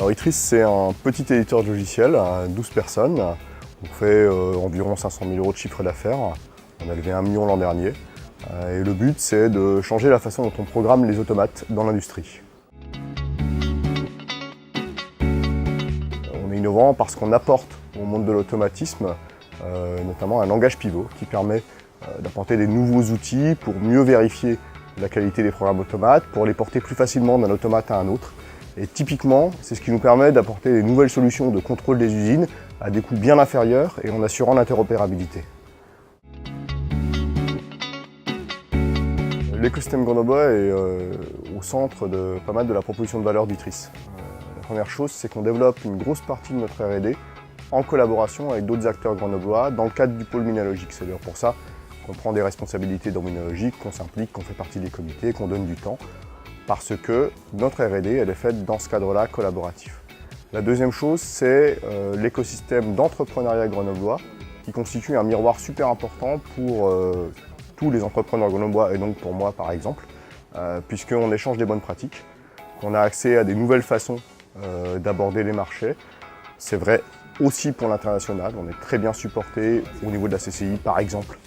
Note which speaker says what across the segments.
Speaker 1: Alors Itris, c'est un petit éditeur de logiciels à 12 personnes. On fait environ 500 000 € de chiffre d'affaires. On a levé 1 million l'an dernier. Et le but, c'est de changer la façon dont on programme les automates dans l'industrie. On est innovant parce qu'on apporte au monde de l'automatisme notamment un langage pivot qui permet d'apporter des nouveaux outils pour mieux vérifier la qualité des programmes automates, pour les porter plus facilement d'un automate à un autre. Et typiquement, c'est ce qui nous permet d'apporter des nouvelles solutions de contrôle des usines à des coûts bien inférieurs et en assurant l'interopérabilité. L'écosystème grenoblois est au centre de pas mal de la proposition de valeur d'Itris. La première chose, c'est qu'on développe une grosse partie de notre R&D en collaboration avec d'autres acteurs grenoblois dans le cadre du pôle minologique. C'est d'ailleurs pour ça qu'on prend des responsabilités dans minologique, qu'on s'implique, qu'on fait partie des comités, qu'on donne du temps. Parce que notre R&D, elle est faite dans ce cadre-là collaboratif. La deuxième chose, c'est l'écosystème d'entrepreneuriat grenoblois qui constitue un miroir super important pour tous les entrepreneurs grenoblois et donc pour moi par exemple, puisqu'on échange des bonnes pratiques, qu'on a accès à des nouvelles façons d'aborder les marchés. C'est vrai aussi pour l'international, on est très bien supporté au niveau de la CCI par exemple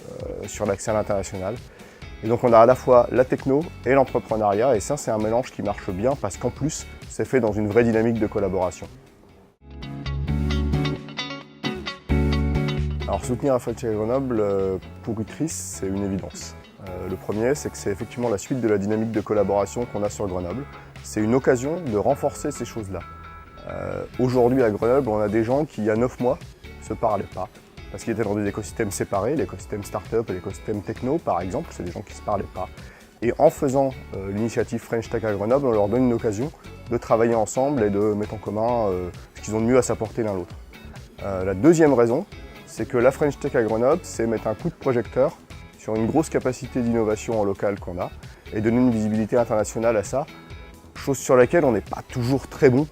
Speaker 1: sur l'accès à l'international. Et donc on a à la fois la techno et l'entrepreneuriat, et ça c'est un mélange qui marche bien parce qu'en plus c'est fait dans une vraie dynamique de collaboration. Alors soutenir Infratech Grenoble pour Itris, c'est une évidence. Le premier, c'est que c'est effectivement la suite de la dynamique de collaboration qu'on a sur Grenoble. C'est une occasion de renforcer ces choses-là. Aujourd'hui à Grenoble, on a des gens qui il y a 9 mois ne se parlaient pas. Parce qu'ils étaient dans des écosystèmes séparés, l'écosystème start-up et l'écosystème techno par exemple, c'est des gens qui ne se parlaient pas. Et en faisant l'initiative French Tech à Grenoble, on leur donne une occasion de travailler ensemble et de mettre en commun ce qu'ils ont de mieux à s'apporter l'un l'autre. La deuxième raison, c'est que la French Tech à Grenoble, c'est mettre un coup de projecteur sur une grosse capacité d'innovation en local qu'on a et donner une visibilité internationale à ça, chose sur laquelle on n'est pas toujours très bon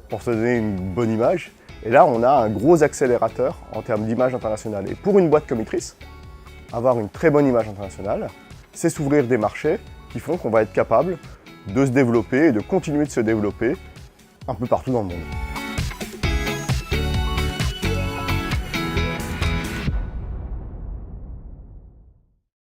Speaker 1: pour se donner une bonne image. Et là, on a un gros accélérateur en termes d'image internationale. Et pour une boîte comme Itris, avoir une très bonne image internationale, c'est s'ouvrir des marchés qui font qu'on va être capable de se développer et de continuer de se développer un peu partout dans le monde.